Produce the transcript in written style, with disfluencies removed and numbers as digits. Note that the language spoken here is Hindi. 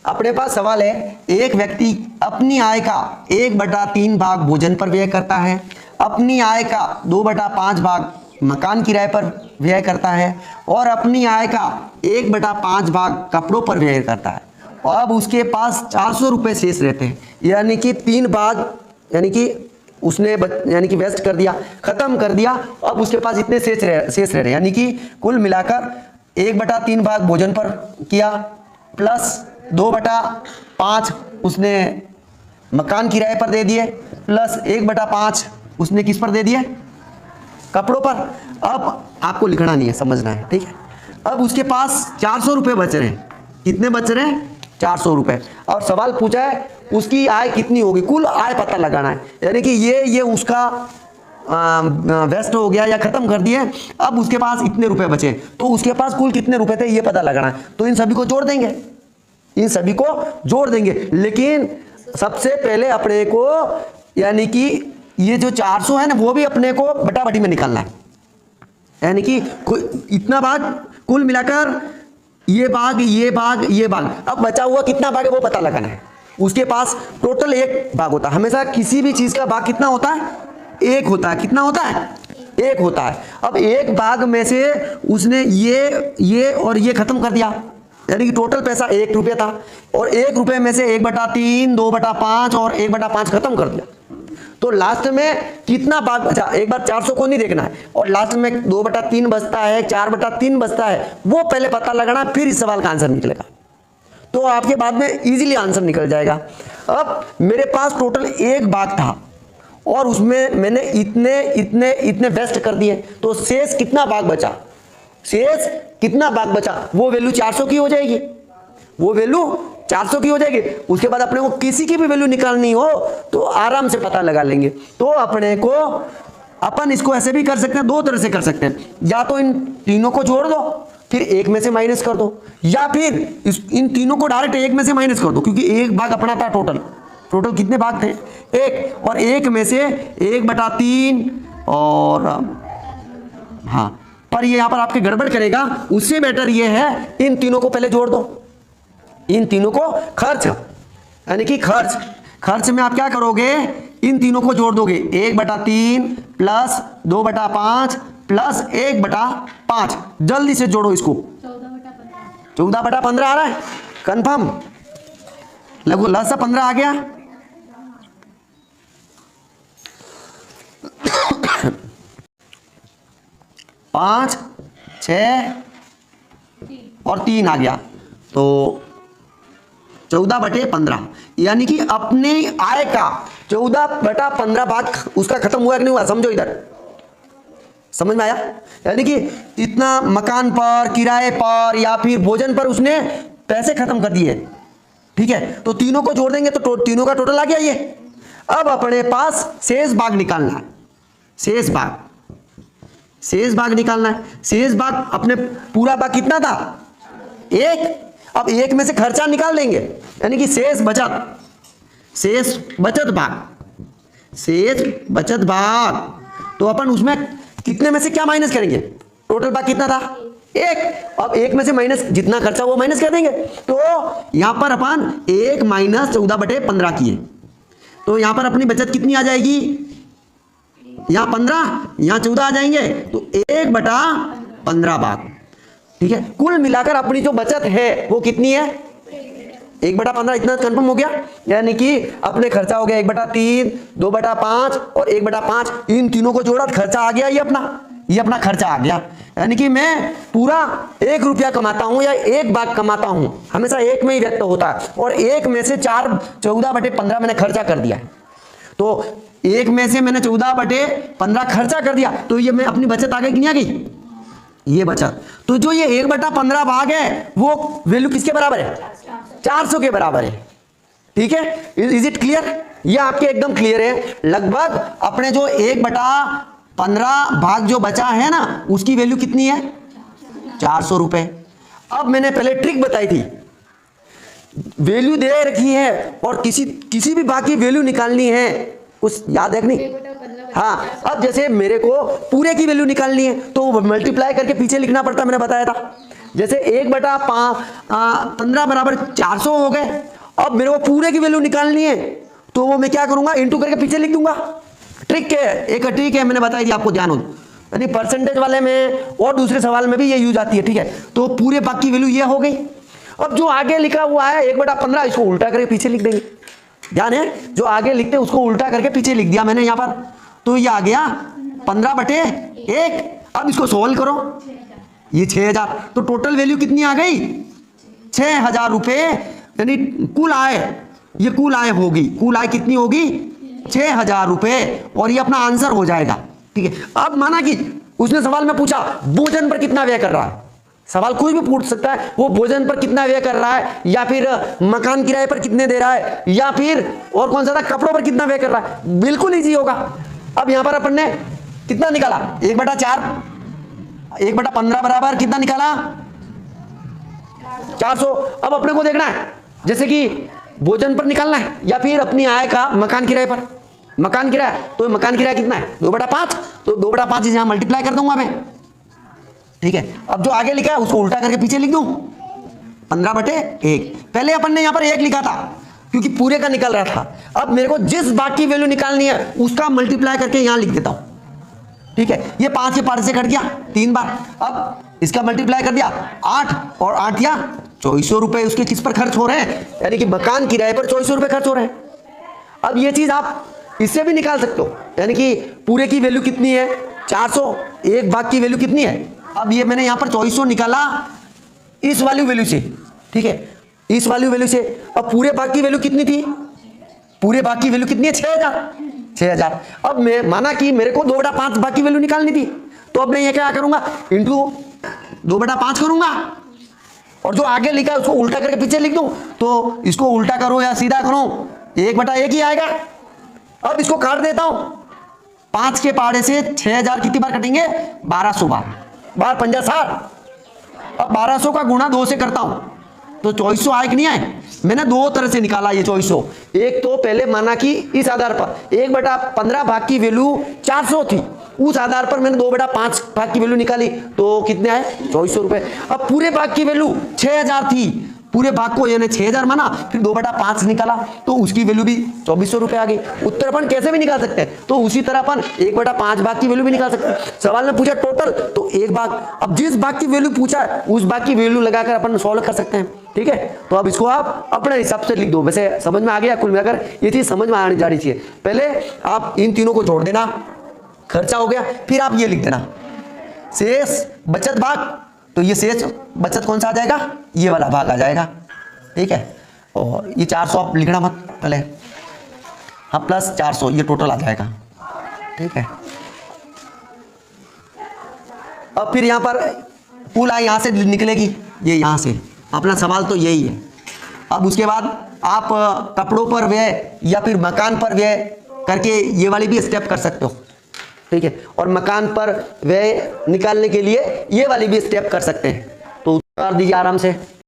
अपने पास सवाल है, एक व्यक्ति अपनी आय का 1/3 भाग भोजन पर व्यय करता है, अपनी आय का 2/5 भाग मकान किराए पर व्यय करता है और अपनी आय का 1/5 भाग कपड़ों पर व्यय करता है। और अब उसके पास 400 रुपये शेष रहते हैं, यानी कि 3 भाग, यानी कि उसने यानी कि वेस्ट कर दिया, खत्म कर दिया। अब उसके पास इतने शेष रह रहे, यानी कि कुल मिलाकर 1/3 भाग भोजन पर किया, प्लस 2/5 उसने मकान किराए पर दे दिए, प्लस 1/5 उसने किस पर दे दिए, कपड़ों पर। अब आपको लिखना नहीं है, समझना है, ठीक है। अब उसके पास 400 रुपये बच रहे हैं। कितने बच रहे हैं? 400 रुपये। और सवाल पूछा है उसकी आय कितनी होगी, कुल आय पता लगाना है, यानी कि ये उसका वेस्ट हो गया या खत्म कर दिए। अब उसके पास इतने रुपए बचे, तो उसके पास कुल कितने रुपए थे ये पता लगाना है। तो इन सभी को जोड़ देंगे, इन सभी को जोड़ देंगे, लेकिन सबसे पहले अपने को यानी कि ये जो 400 है ना, वो भी अपने को बटाबटी में निकालना है, यानी कि इतना भाग कुल मिलाकर ये भाग ये भाग ये भाग। अब बचा हुआ कितना भाग है वो पता लगाना है। उसके पास टोटल 1 भाग होता है, हमेशा किसी भी चीज का भाग कितना होता है? 1 होता है। कितना होता है? 1 होता है। अब 1 भाग में से उसने ये और ये खत्म कर दिया, यानी कि टोटल पैसा 1 रुपया था, और 1 रुपये में से 1/3, 2/5 और 1/5 खत्म कर दिया। तो लास्ट में कितना भाग बचा? एक बार 400 को नहीं देखना है, और लास्ट में 2/3 बचता है, 4/3 बचता है, वो पहले पता लगाना, फिर इस सवाल का आंसर निकलेगा। तो आपके बाद में इजीली आंसर निकल जाएगा। अब मेरे पास टोटल 1 भाग था और उसमें मैंने इतने इतने इतने वेस्ट कर दिए, तो शेष कितना भाग बचा? शेष कितना भाग बचा? वो वैल्यू 400 की हो जाएगी, वो वैल्यू 400 की हो जाएगी। उसके बाद अपने को किसी की भी वैल्यू निकालनी हो तो आराम से पता लगा लेंगे। तो अपने को अपन इसको ऐसे भी कर सकते हैं, 2 तरह से कर सकते हैं, या तो इन तीनों को जोड़ दो फिर 1 में से माइनस कर दो, या फिर इन तीनों को डायरेक्ट 1 में से माइनस कर दो, क्योंकि 1 भाग अपना था। टोटल कितने भाग थे? 1, और 1 में से 1/3 और हाँ, पर ये यहां पर आपके गड़बड़ करेगा। उससे बेटर ये है इन तीनों को पहले जोड़ दो, इन तीनों को खर्च, यानी कि खर्च में आप क्या करोगे? इन तीनों को जोड़ दोगे, 1/3 प्लस 2/5 प्लस 1/5। जल्दी से जोड़ो इसको, 14/15 आ रहा है कंफर्म? लगभग लसा 15 आ गया। पांच, 6 और 3 आ गया, तो 14/15, यानी कि अपने आय का 14/15 भाग उसका खत्म हुआ कि नहीं हुआ? समझो, इधर समझ में आया? यानी कि इतना मकान पर, किराए पर या फिर भोजन पर उसने पैसे खत्म कर दिए, ठीक है। तो तीनों को जोड़ देंगे तो तीनों का टोटल आ गया ये। अब अपने पास शेष भाग निकालना है, शेष भाग निकालना है। शेष भाग अपने पूरा भाग कितना था? 1। अब 1 में से खर्चा निकाल देंगे, यानी कि शेष बचत भाग। तो अपन उसमें कितने में से क्या माइनस करेंगे? टोटल भाग कितना था? 1। अब 1 में से माइनस जितना खर्चा वो माइनस कर देंगे। तो यहां पर अपन 1 - 14/15 किए, तो यहां पर अपनी बचत कितनी आ जाएगी? यहां 15, यहां 14 आ जाएंगे, तो 1/15 भाग, ठीक है। कुल मिलाकर अपनी जो बचत है वो कितनी है? 1/15। इतना कंफर्म हो गया, यानी कि अपने खर्चा हो गया 1/3, 2/5 और 1/5। इन तीनों को जोड़ा, खर्चा आ गया, ये अपना खर्चा आ गया। यानी कि मैं पूरा 1 रुपया कमाता हूं या 1 भाग कमाता हूं, हमेशा 1 में ही व्यक्त होता है, और 1 में से 14/15 मैंने खर्चा कर दिया है। तो 1 में से मैंने 14/15 खर्चा कर दिया, तो ये मैं अपनी बचत आ गई कि नहीं आ गई? ये बचत। तो जो ये 1/15 भाग है वो वैल्यू किसके बराबर है? 400 के बराबर है, ठीक है। Is it clear? ये आपके एकदम क्लियर है। लगभग अपने जो 1/15 भाग जो बचा है ना, उसकी वैल्यू कितनी है? 400 रुपए। अब मैंने पहले ट्रिक बताई थी, वैल्यू दे रखी है और किसी भी भाग की वैल्यू निकालनी है, कुछ याद है कि नहीं? हाँ, अब जैसे मेरे को पूरे की वैल्यू निकालनी है तो मल्टीप्लाई करके पीछे लिखना पड़ता, मैंने बताया था। जैसे 1/15 बराबर 400 हो गए। अब मेरे को पूरे की वैल्यू निकालनी है तो वो मैं क्या करूंगा, इंटू करके पीछे लिख दूंगा। ट्रिक है, एक ट्रिक है, मैंने बताई थी आपको, ध्यान हो। यानी परसेंटेज वाले में और दूसरे सवाल में भी ये यूज आती है, ठीक है। तो पूरे भाग की वैल्यू ये हो गई। अब जो आगे लिखा हुआ है 1/15, इसको उल्टा करके पीछे लिख देंगे। ध्यान है, जो आगे लिखते हैं उसको उल्टा करके पीछे लिख दिया मैंने यहाँ पर, तो ये आ गया 15/1। अब इसको सोल्व करो, ये 6000, तो टोटल वैल्यू कितनी आ गई, 6000 रुपये। यानी कुल आय, ये कुल आय होगी, कुल आय कितनी होगी, 6000 रुपये, और ये अपना आंसर हो जाएगा, ठीक है। अब माना कि उसने सवाल में पूछा भोजन पर कितना व्यय कर रहा है, सवाल कोई भी पूछ सकता है, वो भोजन पर कितना व्यय कर रहा है, या फिर मकान किराए पर कितने दे रहा है, या फिर और कौन सा था, कपड़ों पर कितना व्यय कर रहा है, बिल्कुल इजी होगा। अब यहां पर अपन ने कितना निकाला, 1/4, 1/15 बराबर कितना निकाला, 400। अब अपने को देखना है जैसे कि भोजन पर निकालना है या फिर अपनी आय का मकान किराए पर। मकान किराया, तो मकान किराया कितना है, 2/5, तो 2/5 यहां मल्टीप्लाई कर दूंगा मैं, ठीक है। अब जो आगे लिखा है उसको उल्टा करके पीछे लिख दूं, 15/1। पहले अपन ने यहां पर 1 लिखा था क्योंकि पूरे का निकल रहा था। अब मेरे को जिस भाग की वैल्यू निकालनी है उसका मल्टीप्लाई करके यहां लिख देता हूं, ठीक है। ये 5 के 5 से कट गया 3 बार। अब इसका मल्टीप्लाई कर दिया 8, और 8 या 2400 रुपए उसके किस पर खर्च हो रहे हैं, यानी कि मकान किराए पर 2400 रुपए खर्च हो रहे हैं। अब ये चीज आप इससे भी निकाल सकते हो, यानी कि पूरे की वैल्यू कितनी है 400, एक भाग की वैल्यू कितनी है। अब ये मैंने यहां पर 2400 निकाला इस वाली वैल्यू से, ठीक है, इस वाली वैल्यू से। अब पूरे भाग की वैल्यू कितनी थी, पूरे भाग की वैल्यू कितनी है, 6000। अब मैं माना कि मेरे को 2/5 भाग की वैल्यू निकालनी थी, तो अब मैं ये क्या करूंगा, इंटू 2/5 करूंगा, और जो आगे लिखा है उसको उल्टा करके पीछे लिख दूं। तो इसको उल्टा करो या सीधा करो, 1/1 ही आएगा। अब इसको काट देता हूं, 5 के पहाड़े से 6000 कितनी बार कटेंगे, 1200 बार, 5×5 = 60। अब 1200 का गुणा 2 से करता हूं तो 2400 आए कि नहीं आए। मैंने दो तरह से निकाला ये 2400। एक तो पहले माना कि इस आधार पर 1/15 भाग की वैल्यू 400 थी, उस आधार पर मैंने 2/5 भाग की वैल्यू निकाली, तो कितने आए, 2400 रुपए। अब पूरे भाग की वैल्यू 6000 थी, पूरे भाग को यानी 6000 माना, फिर 2/5 निकाला, तो उसकी वैल्यू भी 2400 रुपए आ गई। उत्तर अपन कैसे भी निकाल सकते हैं, तो उसी तरह अपन 1/5 भाग की वैल्यू भी निकाल सकते हैं। सवाल ने पूछा टोटल, तो एक भाग, अब जिस भाग की वैल्यू पूछा है उस भाग की वैल्यू लगाकर अपन सॉल्व कर सकते हैं, ठीक है। तो अब इसको आप अपने हिसाब से लिख दो। वैसे समझ में आ गया, कुल मिलाकर ये चीज समझ में आनी जानी चाहिए। पहले आप इन तीनों को जोड़ देना, खर्चा हो गया, फिर आप ये लिख देना शेष बचत भाग, तो ये शेष बचत कौन सा आ जाएगा, ये वाला भाग आ जाएगा, ठीक है। और ये 400 आप लिखना मत पहले, हाँ, प्लस 400 ये टोटल आ जाएगा, ठीक है। अब फिर यहां पर कुल आय यहां से निकलेगी, ये यहां से, अपना सवाल तो यही है। अब उसके बाद आप कपड़ों पर व्यय या फिर मकान पर व्यय करके ये वाली भी स्टेप कर सकते हो, ठीक है। और मकान पर व्यय निकालने के लिए ये वाली भी स्टेप कर सकते हैं। तो उत्तर दीजिए आराम से।